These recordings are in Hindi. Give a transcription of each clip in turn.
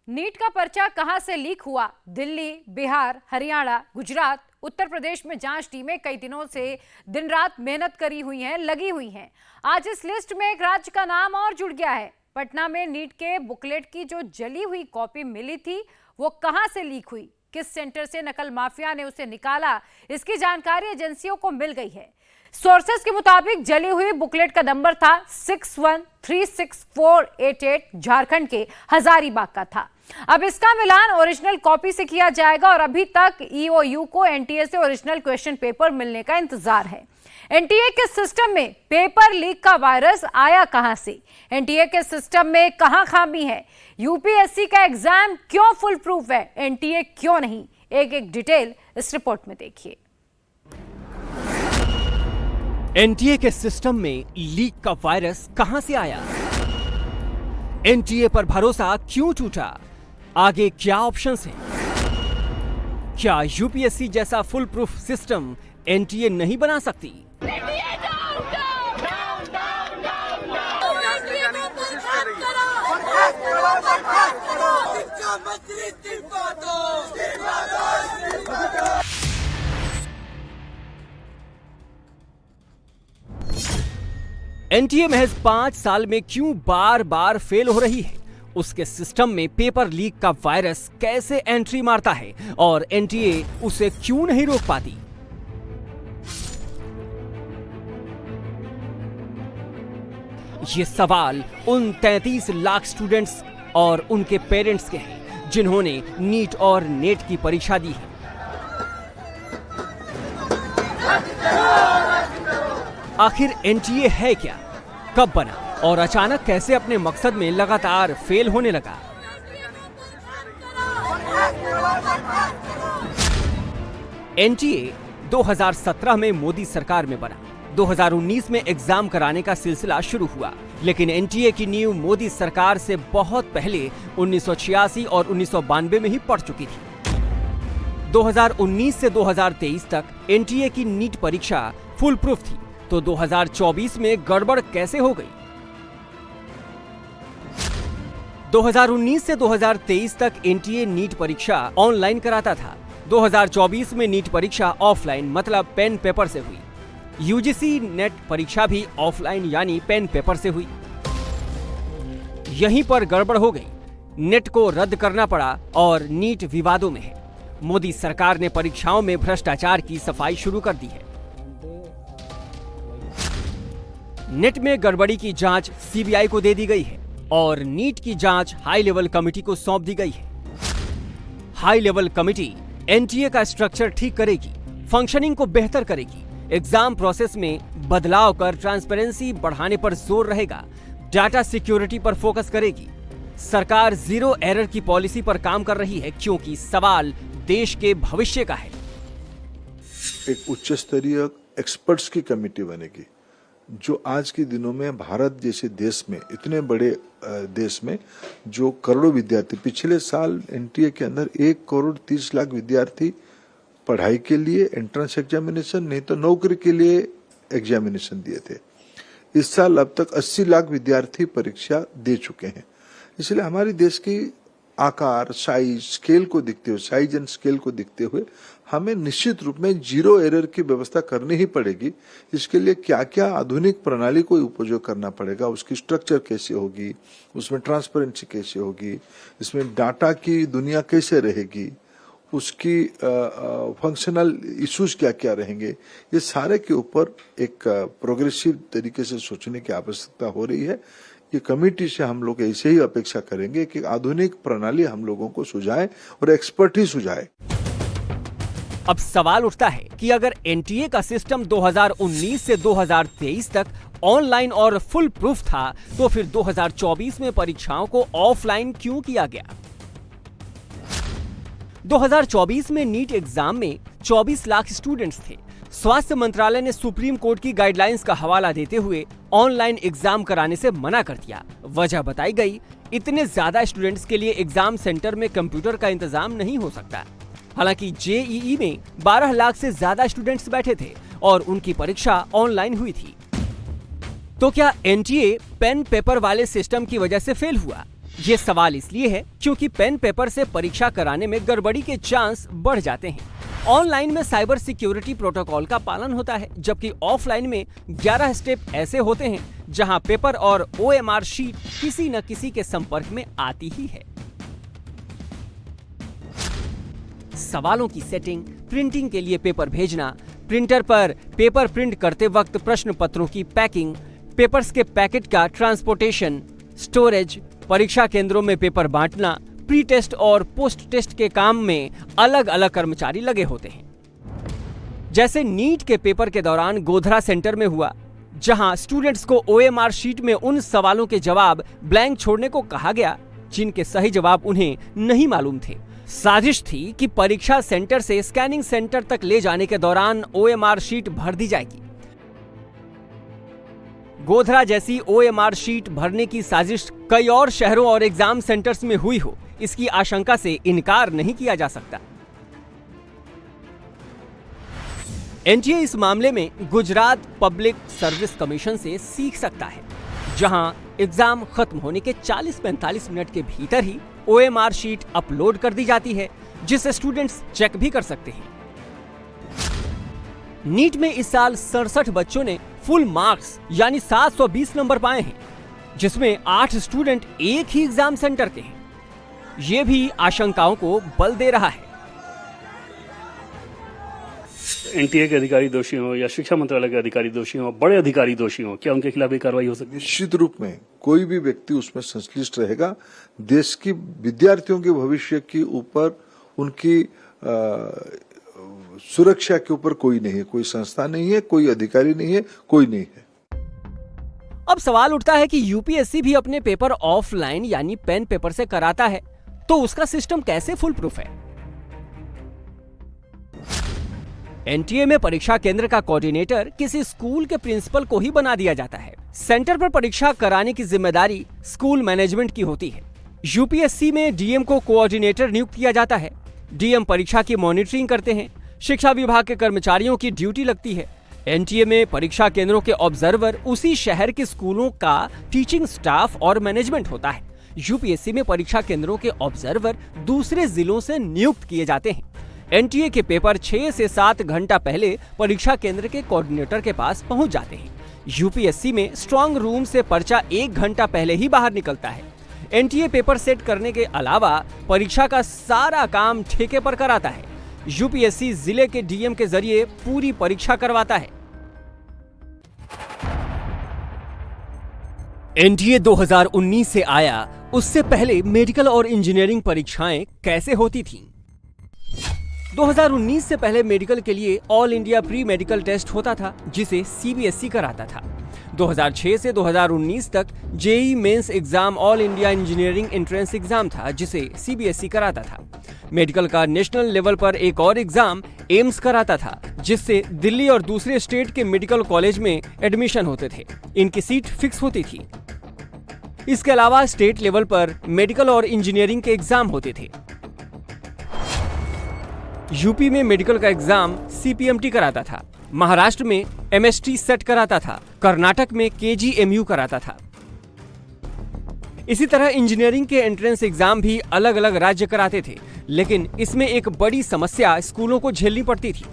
नीट का पर्चा कहां से लीक हुआ? दिल्ली, बिहार, हरियाणा, गुजरात, उत्तर प्रदेश में जांच टीमें कई दिनों से दिन रात मेहनत करी हुई हैं, लगी हुई हैं। आज इस लिस्ट में एक राज्य का नाम और जुड़ गया है। पटना में नीट के बुकलेट की जो जली हुई कॉपी मिली थी, वो कहां से लीक हुई, किस सेंटर से नकल माफिया ने उसे निकाला, इसकी जानकारी एजेंसियों को मिल गई है। सोर्सेस के मुताबिक जली हुई बुकलेट का नंबर था 61364488, झारखंड के हजारीबाग का था। अब इसका मिलान ओरिजिनल कॉपी से किया जाएगा और अभी तक ईओयू को एनटीए से ओरिजिनल क्वेश्चन पेपर मिलने का इंतजार है। एनटीए के सिस्टम में पेपर लीक का वायरस आया कहां से? एनटीए के सिस्टम में कहां खामी है? यूपीएससी का एग्जाम क्यों फुल प्रूफ है, एनटीए क्यों नहीं? एक एक डिटेल इस रिपोर्ट में देखिए। एनटीए के सिस्टम में लीक का वायरस कहां से आया? एनटीए पर भरोसा क्यों टूटा? आगे क्या ऑप्शंस हैं? क्या यूपीएससी जैसा फुल प्रूफ सिस्टम एनटीए नहीं बना सकती? एनटीए महज 5 साल में क्यों बार बार फेल हो रही है? उसके सिस्टम में पेपर लीक का वायरस कैसे एंट्री मारता है और एनटीए उसे क्यों नहीं रोक पाती? ये सवाल उन 33 लाख स्टूडेंट्स और उनके पेरेंट्स के हैं जिन्होंने नीट और नेट की परीक्षा दी है। आखिर एनटीए है क्या, कब बना और अचानक कैसे अपने मकसद में लगातार फेल होने लगा? एनटीए 2017 में मोदी सरकार में बना। 2019 में एग्जाम कराने का सिलसिला शुरू हुआ, लेकिन एनटीए की नींव मोदी सरकार से बहुत पहले 1986 और 1992 में ही पड़ चुकी थी। 2019 से 2023 तक एनटीए की नीट परीक्षा फुल प्रूफ थी, तो 2024 में गड़बड़ कैसे हो गई? 2019 से 2023 तक एनटीए नीट परीक्षा ऑनलाइन कराता था। 2024 में नीट परीक्षा ऑफलाइन मतलब पेन पेपर से हुई। यूजीसी नेट परीक्षा भी ऑफलाइन यानी पेन पेपर से हुई। यहीं पर गड़बड़ हो गई, नेट को रद्द करना पड़ा और नीट विवादों में है। मोदी सरकार ने परीक्षाओं में भ्रष्टाचार की सफाई शुरू कर दी है। नेट में गड़बड़ी की जांच सीबीआई को दे दी गई है और नीट की जांच हाई लेवल कमेटी को सौंप दी गई है। हाई लेवल कमेटी एनटीए का स्ट्रक्चर ठीक करेगी, फंक्शनिंग को बेहतर करेगी, एग्जाम प्रोसेस में बदलाव कर ट्रांसपेरेंसी बढ़ाने पर जोर रहेगा, डाटा सिक्योरिटी पर फोकस करेगी। सरकार जीरो एरर की पॉलिसी पर काम कर रही है क्योंकि सवाल देश के भविष्य का है। एक उच्च स्तरीय एक्सपर्ट्स की कमेटी बनेगी जो आज के दिनों में भारत जैसे देश में, इतने बड़े देश में जो करोड़ों विद्यार्थी, पिछले साल एनटीए के अंदर 1,30,00,000 विद्यार्थी पढ़ाई के लिए एंट्रेंस एग्जामिनेशन नहीं तो नौकरी के लिए एग्जामिनेशन दिए थे। इस साल अब तक 80 लाख विद्यार्थी परीक्षा दे चुके हैं। इसलिए हमारे देश की आकार, साइज एंड स्केल को देखते हुए हमें निश्चित रूप में जीरो एरर की व्यवस्था करनी ही पड़ेगी। इसके लिए क्या क्या आधुनिक प्रणाली को उपयोग करना पड़ेगा, उसकी स्ट्रक्चर कैसे होगी, उसमें ट्रांसपेरेंसी कैसे होगी, इसमें डाटा की दुनिया कैसे रहेगी, उसकी फंक्शनल इश्यूज क्या क्या रहेंगे, ये सारे के ऊपर एक प्रोग्रेसिव तरीके से सोचने की आवश्यकता हो रही है। ये कमेटी से हम लोग ऐसे ही अपेक्षा करेंगे कि आधुनिक प्रणाली हम लोगों को सुझाए और एक्सपर्ट ही सुझाए। अब सवाल उठता है कि अगर एनटीए का सिस्टम 2019 से 2023 तक ऑनलाइन और फुल प्रूफ था, तो फिर 2024 में परीक्षाओं को ऑफलाइन क्यों किया गया? 2024 में नीट एग्जाम में 24 लाख स्टूडेंट्स थे। स्वास्थ्य मंत्रालय ने सुप्रीम कोर्ट की गाइडलाइंस का हवाला देते हुए ऑनलाइन एग्जाम कराने से मना कर दिया। वजह बताई गई, इतने ज्यादा स्टूडेंट्स के लिए एग्जाम सेंटर में कंप्यूटर का इंतजाम नहीं हो सकता। हालांकि जेईई में 12 लाख से ज्यादा स्टूडेंट्स बैठे थे और उनकी परीक्षा ऑनलाइन हुई थी। तो क्या एनटीए पेन पेपर वाले सिस्टम की वजह से फेल हुआ ये सवाल इसलिए है क्योंकि पेन पेपर से परीक्षा कराने में गड़बड़ी के चांस बढ़ जाते हैं। ऑनलाइन में साइबर सिक्योरिटी प्रोटोकॉल का पालन होता है, जबकि ऑफलाइन में 11 स्टेप ऐसे होते हैं जहां पेपर और OMR शीट किसी न किसी के संपर्क में आती ही है। सवालों की सेटिंग, प्रिंटिंग के लिए पेपर भेजना, प्रिंटर पर पेपर प्रिंट करते वक्त प्रश्न पत्रों की पैकिंग, पेपर्स के पैकेट का ट्रांसपोर्टेशन, स्टोरेज, परीक्षा केंद्रों में पेपर बांटना, प्री टेस्ट और पोस्ट टेस्ट के काम में अलग अलग कर्मचारी लगे होते हैं। जैसे नीट के पेपर के दौरान गोधरा सेंटर में हुआ, जहां स्टूडेंट्स को OMR शीट में उन सवालों के जवाब ब्लैंक छोड़ने को कहा गया जिनके सही जवाब उन्हें नहीं मालूम थे। साजिश थी कि परीक्षा सेंटर से स्कैनिंग सेंटर तक ले जाने के दौरान OMR शीट भर दी जाएगी। गोधरा जैसी OMR शीट भरने की साजिश कई और शहरों और एग्जाम सेंटर्स में हुई हो, इसकी आशंका से इनकार नहीं किया जा सकता। NTA इस मामले में गुजरात पब्लिक सर्विस कमीशन से सीख सकता है, जहां एग्जाम खत्म होने के 40-45 मिनट के भीतर ही OMR शीट अपलोड कर दी जाती है, जिसे स्टूडेंट्स चेक भी कर सकते हैं। नीट में इस साल 67 बच्चों ने फुल मार्क्स यानी 720 नंबर पाए हैं, जिसमें 8 स्टूडेंट एक ही एग्जाम सेंटर के हैं। ये भी आशंकाओं को बल दे रहा है। NTA के अधिकारी दोषी हों या शिक्षा मंत्रालय के अधिकारी दोषी हों, बड़े अधिकारी दोषी हों, क्या उनके खिलाफ भी कार्रवाई हो सकती है? निश्चित रूप में कोई भी व्यक्ति उसमें संश्लिष्ट रहेगा। देश की विद्यार्थियों के भविष्य के ऊपर, उनकी सुरक्षा के ऊपर कोई नहीं है, कोई संस्था नहीं है, कोई अधिकारी नहीं है, कोई नहीं है। अब सवाल उठता है कि UPSC भी अपने पेपर ऑफलाइन यानी पेन पेपर से कराता है, तो उसका सिस्टम कैसे फुल प्रूफ है? NTA में परीक्षा केंद्र का कोऑर्डिनेटर किसी स्कूल के प्रिंसिपल को ही बना दिया जाता है। सेंटर पर परीक्षा कराने की जिम्मेदारी स्कूल मैनेजमेंट की होती है। UPSC में DM को कोऑर्डिनेटर नियुक्त किया जाता है। DM परीक्षा की मॉनिटरिंग करते हैं। शिक्षा विभाग के कर्मचारियों की ड्यूटी लगती है। NTA में परीक्षा केंद्रों के ऑब्जर्वर उसी शहर के स्कूलों का टीचिंग स्टाफ और मैनेजमेंट होता है। UPSC में परीक्षा केंद्रों के ऑब्जर्वर दूसरे जिलों से नियुक्त किए जाते हैं। NTA के पेपर 6 से 7 घंटा पहले परीक्षा केंद्र के कोऑर्डिनेटर के पास पहुंच जाते हैं। UPSC में स्ट्रांग रूम से पर्चा 1 घंटा पहले ही बाहर निकलता है। NTA पेपर सेट करने के अलावा परीक्षा का सारा काम ठेके पर कराता है। UPSC जिले के DM के जरिए पूरी परीक्षा करवाता है। NTA 2019 से आया, उससे पहले मेडिकल और इंजीनियरिंग परीक्षाएं कैसे होती थीं? 2019 से पहले मेडिकल के लिए all India pre medical test होता था, जिसे CBSE कराता था। 2006 से 2019 तक JEE mains exam all India engineering entrance exam था, जिसे CBSE कराता था। मेडिकल का नेशनल लेवल पर एक और एग्जाम एम्स कराता था, जिससे दिल्ली और दूसरे स्टेट के मेडिकल कॉलेज में एडमिशन होते थे। इनकी सीट फिक्स होती थी। इसके अलावा स्टेट लेवल पर मेडिकल और इंजीनियरिंग के एग्जाम होते थे। यूपी में मेडिकल का एग्जाम CPMT कराता था। महाराष्ट्र में MST सेट कराता था। कर्नाटक में KGMU कराता था। इसी तरह इंजीनियरिंग के एंट्रेंस एग्जाम भी अलग अलग राज्य कराते थे, लेकिन इसमें एक बड़ी समस्या स्कूलों को झेलनी पड़ती थी।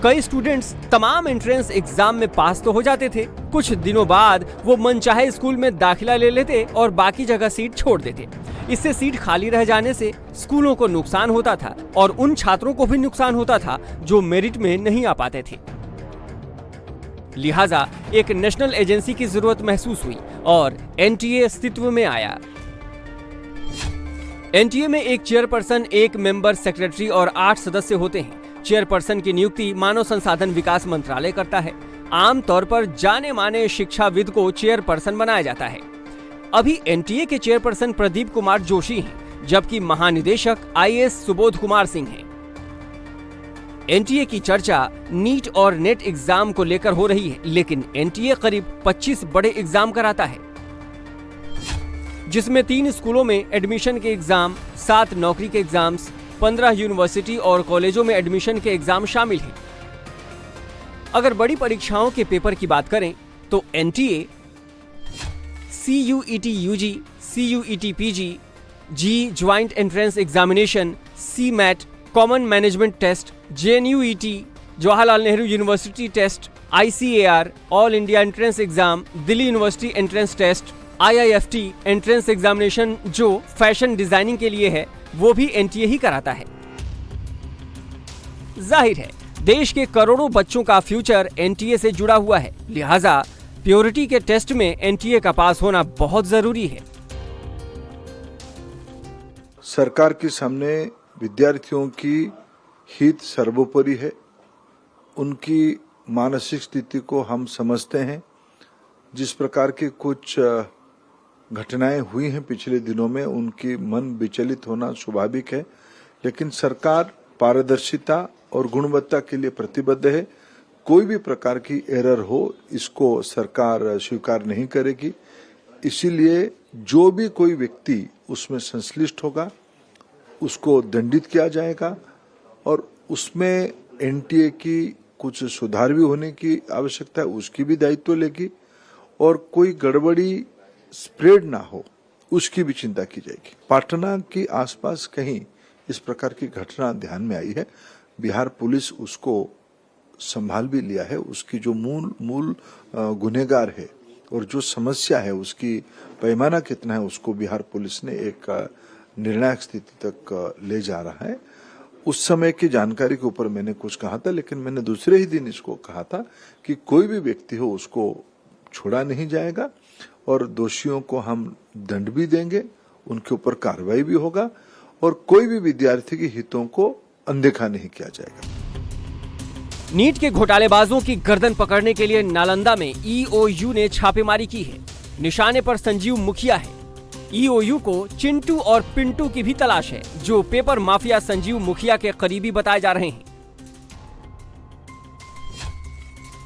कई स्टूडेंट्स तमाम एंट्रेंस एग्जाम में पास तो हो जाते थे, कुछ दिनों बाद वो मनचाहे स्कूल में दाखिला ले लेते और बाकी जगह सीट छोड़ देते। इससे सीट खाली रह जाने से स्कूलों को नुकसान होता था और उन छात्रों को भी नुकसान होता था जो मेरिट में नहीं आ पाते थे। लिहाजा एक नेशनल एजेंसी की जरूरत महसूस हुई और NTA अस्तित्व में आया। NTA में एक चेयरपर्सन, एक मेंबर सेक्रेटरी और 8 सदस्य होते हैं। चेयरपर्सन की नियुक्ति मानव संसाधन विकास मंत्रालय करता है। आमतौर पर जाने माने शिक्षाविद को चेयरपर्सन बनाया जाता है। अभी NTA के चेयरपर्सन प्रदीप कुमार जोशी हैं, जबकि महानिदेशक IAS सुबोध कुमार सिंह हैं। NTA की चर्चा नीट और नेट एग्जाम को लेकर हो रही है, लेकिन NTA करीब 25 बड़े एग्जाम कराता है, जिसमें 3 स्कूलों में एडमिशन के एग्जाम, 7 नौकरी के एग्जाम्स, 15 यूनिवर्सिटी और कॉलेजों में एडमिशन के एग्जाम शामिल हैं। अगर बड़ी परीक्षाओं के पेपर की बात करें तो NTA CUET UG, CUET PG, G joint entrance examination, CMAT, common management test, JNUET, Jawaharlal Nehru university test, ICAR, all India entrance exam, Delhi university entrance test, IIFT entrance examination जो फैशन डिजाइनिंग के लिए है वो भी NTA ही कराता है। जाहिर है देश के करोड़ों बच्चों का फ्यूचर NTA से जुड़ा हुआ है, लिहाजा प्योरिटी के टेस्ट में NTA का पास होना बहुत जरूरी है। सरकार के सामने विद्यार्थियों की हित सर्वोपरि है। उनकी मानसिक स्थिति को हम समझते हैं। जिस प्रकार की कुछ घटनाएं हुई हैं पिछले दिनों में, उनकी मन विचलित होना स्वाभाविक है, लेकिन सरकार पारदर्शिता और गुणवत्ता के लिए प्रतिबद्ध है। कोई भी प्रकार की एरर हो इसको सरकार स्वीकार नहीं करेगी। इसीलिए जो भी कोई व्यक्ति उसमें संश्लिष्ट होगा उसको दंडित किया जाएगा और उसमें NTA की कुछ सुधार भी होने की आवश्यकता है, उसकी भी दायित्व लेगी और कोई गड़बड़ी स्प्रेड ना हो उसकी भी चिंता की जाएगी। पाटना के आसपास कहीं इस प्रकार की घटना ध्यान में आई है। बिहार पुलिस उसको संभाल भी लिया है। उसकी जो मूल गुनहगार है और जो समस्या है उसकी पैमाना कितना है उसको बिहार पुलिस ने एक निर्णायक स्थिति तक ले जा रहा है। उस समय की जानकारी के ऊपर मैंने कुछ कहा था, लेकिन मैंने दूसरे ही दिन इसको कहा था कि कोई भी व्यक्ति हो उसको छोड़ा नहीं जाएगा और दोषियों को हम दंड भी देंगे, उनके ऊपर कार्रवाई भी होगा और कोई भी विद्यार्थी के हितों को अनदेखा नहीं किया जाएगा। नीट के घोटालेबाजों की गर्दन पकड़ने के लिए नालंदा में EOU ने छापेमारी की है। निशाने पर संजीव मुखिया है। EOU को चिंटू और पिंटू की भी तलाश है, जो पेपर माफिया संजीव मुखिया के करीबी बताए जा रहे हैं।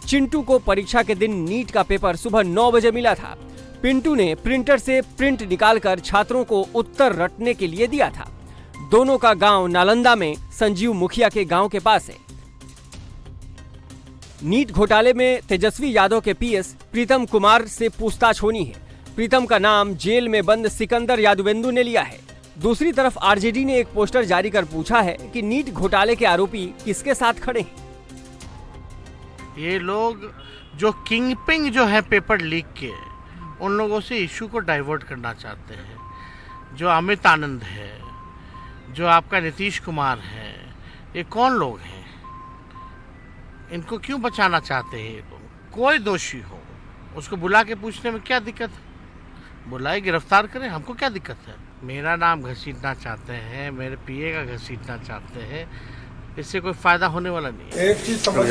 चिंटू को परीक्षा के दिन नीट का पेपर सुबह 9 बजे मिला था। पिंटू ने प्रिंटर से प्रिंट निकालकर छात्रों को उत्तर रटने के लिए दिया था। दोनों का गांव नालंदा में संजीव मुखिया के गांव के पास है। नीट घोटाले में तेजस्वी यादव के PS प्रीतम कुमार से पूछताछ होनी है। प्रीतम का नाम जेल में बंद सिकंदर यादवेंदु ने लिया है। दूसरी तरफ RJD ने एक पोस्टर जारी कर पूछा है कि नीट घोटाले के आरोपी किसके साथ खड़े हैं। ये लोग जो किंगपिंग जो है पेपर लीक के, उन लोगों से इशू को डाइवर्ट करना चाहते हैं। जो अमित आनंद है, जो आपका नीतीश कुमार है, ये कौन लोग हैं? इनको क्यों बचाना चाहते हैं ये लोग? कोई दोषी हो उसको बुला के पूछने में क्या दिक्कत है? बुलाए, गिरफ्तार करें, हमको क्या दिक्कत है? मेरा नाम घसीटना चाहते हैं, मेरे PA का घसीटना चाहते हैं, इससे कोई फायदा होने वाला नहीं है। एक चीज समझ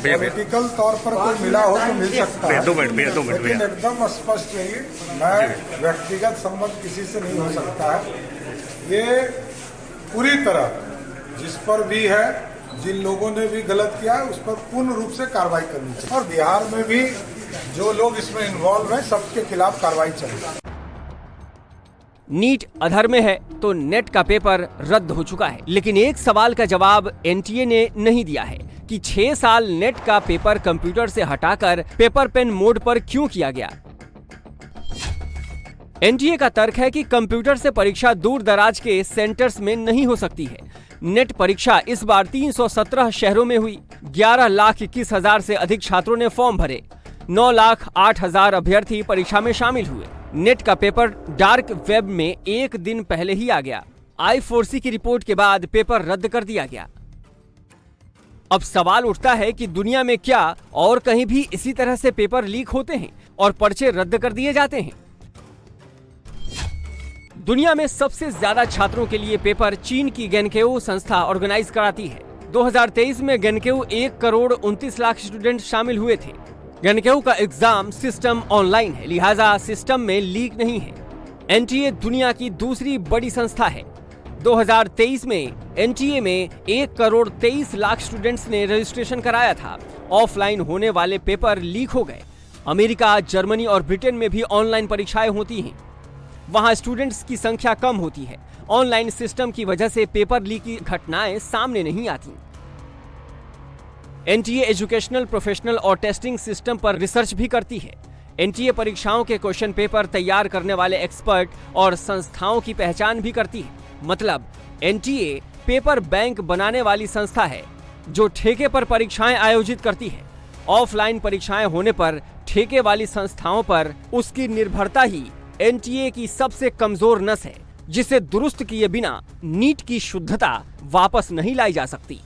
पॉलिटिकल तौर पर कोई मिला हो तो मिल सकता है, लेकिन एकदम स्पष्ट रहिए, मैं व्यक्तिगत संबंध किसी से नहीं हो सकता है। ये पूरी तरह जिस पर भी है, जिन लोगों ने भी गलत किया है उस पर पूर्ण रूप से कार्रवाई करनी चाहिए और बिहार में भी जो लोग इसमें इन्वॉल्व हैं सबके खिलाफ कार्रवाई चलेगी। नीट अधर्म है तो नेट का पेपर रद्द हो चुका है, लेकिन एक सवाल का जवाब NTA ने नहीं दिया है कि 6 साल नेट का पेपर कंप्यूटर से हटाकर पेपर पेन मोड पर क्यों किया गया। NTA का तर्क है कि कंप्यूटर से परीक्षा दूर दराज के सेंटर्स में नहीं हो सकती है। नेट परीक्षा इस बार 317 शहरों में हुई। 11,21,000 से अधिक छात्रों ने फॉर्म भरे। 9,08,000 अभ्यर्थी परीक्षा में शामिल हुए। नेट का पेपर डार्क वेब में एक दिन पहले ही आ गया। I4C की रिपोर्ट के बाद पेपर रद्द कर दिया गया। अब सवाल उठता है कि दुनिया में क्या और कहीं भी इसी तरह से पेपर लीक होते हैं और पर्चे रद्द कर दिए जाते हैं। दुनिया में सबसे ज्यादा छात्रों के लिए पेपर चीन की गेनकेऊ संस्था ऑर्गेनाइज कराती है। 2023 में गेनकेऊ 1,29,00,000 स्टूडेंट शामिल हुए थे। गेनकेऊ का एग्जाम सिस्टम ऑनलाइन है, लिहाजा सिस्टम में लीक नहीं है। NTA दुनिया की दूसरी बड़ी संस्था है। 2023 में NTA में 1,23,00,000 स्टूडेंट्स ने रजिस्ट्रेशन कराया था। ऑफलाइन होने वाले पेपर लीक हो गए। अमेरिका, जर्मनी और ब्रिटेन में भी ऑनलाइन परीक्षाएं होती हैं। वहां स्टूडेंट्स की संख्या कम होती है। ऑनलाइन सिस्टम की वजह से पेपर लीक की घटनाएं सामने नहीं आती। NTA एजुकेशनल, प्रोफेशनल और टेस्टिंग सिस्टम पर रिसर्च भी करती है। एनटीए परीक्षाओं के क्वेश्चन पेपर तैयार करने वाले एक्सपर्ट और संस्थाओं की पहचान भी करती है। मतलब एनटीए पेपर बैंक बनाने वाली संस्था है जो ठेके पर परीक्षाएं आयोजित करती है। ऑफलाइन परीक्षाएं होने पर ठेके वाली संस्थाओं पर उसकी निर्भरता ही एनटीए की सबसे कमजोर नस है, जिसे दुरुस्त किए बिना नीट की शुद्धता वापस नहीं लाई जा सकती।